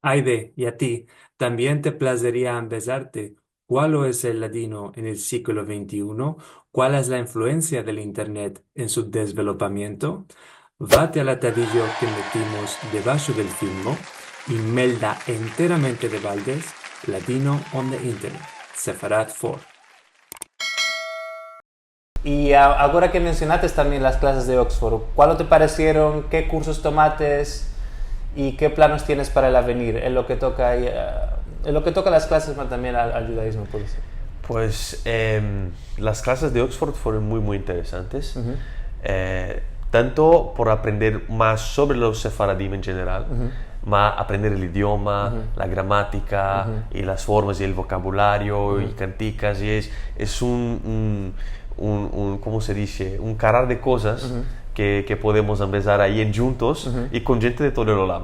Aide, y a ti, ¿también te placería besarte? ¿Cuál es el ladino en el siglo XXI? ¿Cuál es la influencia del Internet en su desvelopamiento? Vate al atadillo que metimos debajo del filmo y melda enteramente de baldes Ladino on the Internet. Separat for. Y ahora que mencionaste también las clases de Oxford, ¿cuáles te parecieron? ¿Qué cursos tomates? ¿Y qué planos tienes para el avenir? En lo que toca, en lo que toca las clases, pero también al judaísmo, por decir. Pues las clases de Oxford fueron muy interesantes, tanto por aprender más sobre los sefaradim en general, más aprender el idioma, la gramática y las formas y el vocabulario y canticas, y es ¿cómo se dice? Un carar de cosas que podemos empezar ahí en juntos y con gente de todo el Olam.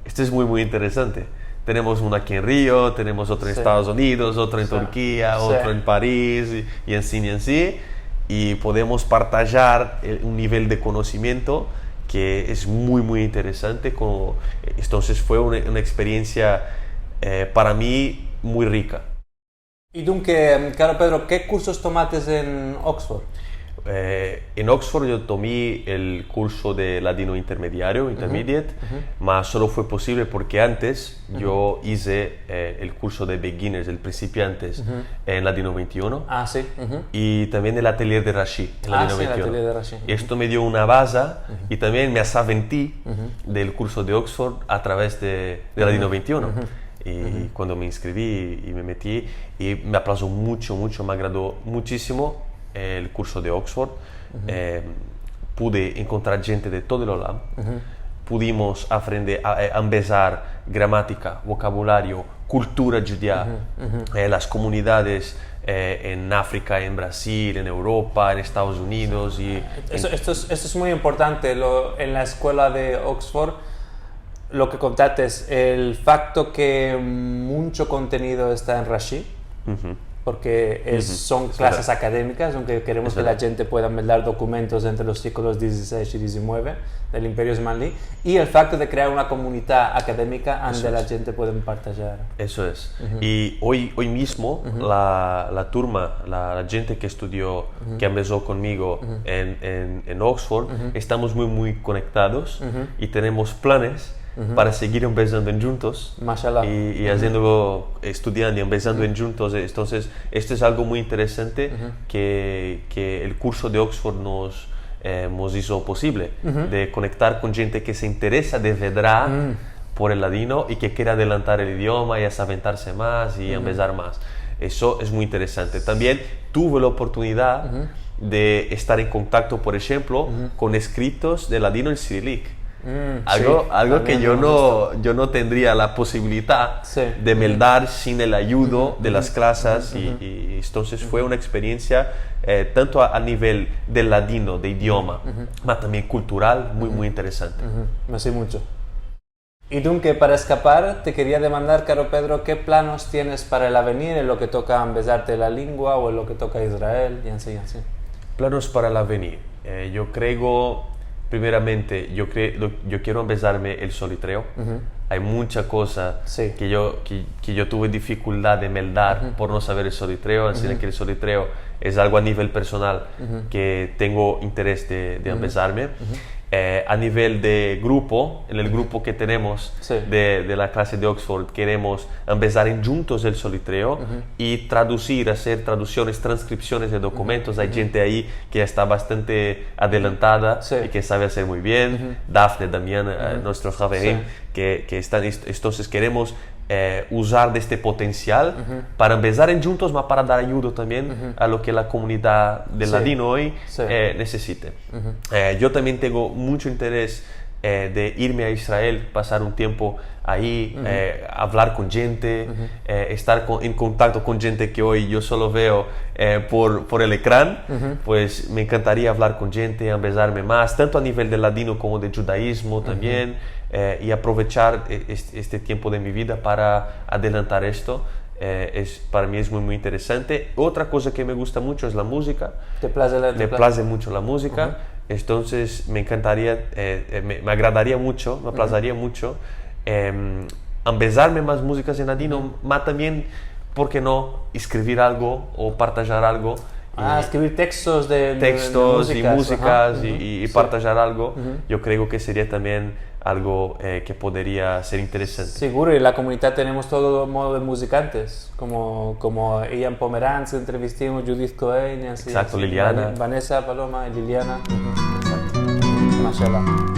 Esto es muy interesante. Tenemos uno aquí en Río, tenemos otro en Sí. Estados Unidos, otro en Sí. Turquía, Sí. otro en París y así, y podemos partajar un nivel de conocimiento que es muy interesante. Entonces fue una experiencia para mí muy rica. Y tú, claro, Pedro, ¿qué cursos tomates en Oxford? En Oxford yo tomé el curso de ladino intermediario, intermediate, mas solo fue posible porque antes yo hice el curso de beginners, el principiantes, en ladino 21, Ah, sí. y también el atelier de Rashi, en ladino Sí, el 21. atelier de Rashi. Esto me dio una base y también me asaventí del curso de Oxford a través de ladino 21. Y cuando me inscribí y me metí, y me aplazó mucho, me agradó muchísimo el curso de Oxford. Pude encontrar gente de todo el Olam. Pudimos aprender a empezar gramática, vocabulario, cultura judía, las comunidades en África, en Brasil, en Europa, en Estados Unidos. Esto es muy importante. En la escuela de Oxford, lo que contaste es el facto que mucho contenido está en Rashi, porque son clases académicas, aunque queremos que la gente pueda mandar documentos entre los siglos XVI y XIX del Imperio Ismailí, y el facto de crear una comunidad académica donde la gente pueda partillar. Eso es. Y hoy mismo la turma, la gente que estudió, que empezó conmigo en Oxford, estamos muy conectados y tenemos planes para seguir empezando en juntos. Mashallah. Y estudiando y empezando en juntos. Entonces, esto es algo muy interesante que el curso de Oxford nos hizo posible, de conectar con gente que se interesa de verdad por el ladino y que quiere adelantar el idioma y aventarse más y empezar más. Eso es muy interesante. También tuve la oportunidad de estar en contacto, por ejemplo, con escritos de ladino en cirílico. Algo que yo no tendría la posibilidad de meldar sin el ayudo de las clases, y entonces fue una experiencia tanto a nivel del ladino, de idioma, pero también cultural, muy interesante. Me hace mucho. Y tú, que para escapar, te quería demandar, caro Pedro, ¿qué planos tienes para el avenir en lo que toca empezarte la lengua o en lo que toca Israel? Y así. Planos para el avenir. Yo creo, primeramente, yo quiero empezarme el solitreo. Hay mucha cosa que yo tuve dificultad de meldar por no saber el solitreo, así que el solitreo es algo a nivel personal que tengo interés de empezarme. A nivel de grupo, en el grupo que tenemos de la clase de Oxford, queremos empezar en juntos el solitreo y hacer traducciones, transcripciones de documentos. Hay gente ahí que ya está bastante adelantada y que sabe hacer muy bien. Dafne, Damián, nuestros Javerim, que están. Entonces queremos usar de este potencial para empezar en juntos, pero para dar ayuda también a lo que la comunidad del ladino hoy necesite. Yo también tengo mucho interés de irme a Israel, pasar un tiempo ahí, hablar con gente, estar en contacto con gente que hoy yo solo veo por el ecrán. Pues me encantaría hablar con gente, empezarme más, tanto a nivel de ladino como de judaísmo también, y aprovechar este tiempo de mi vida para adelantar esto. Para mí es muy interesante. Otra cosa que me gusta mucho es la música. Me place mucho la música. Entonces me encantaría, me agradaría mucho, me placería mucho empezarme más músicas en ladino, más también, ¿por qué no escribir algo o partajar algo? Escribir textos de músicas y partajar algo, yo creo que sería también algo que podría ser interesante. Seguro, y en la comunidad tenemos todo modo de musicantes, como Ian Pomeranz, entrevistamos, Judith Cohen, así, exacto, Liliana. Vanessa Paloma y Liliana. Exacto. Mashallah.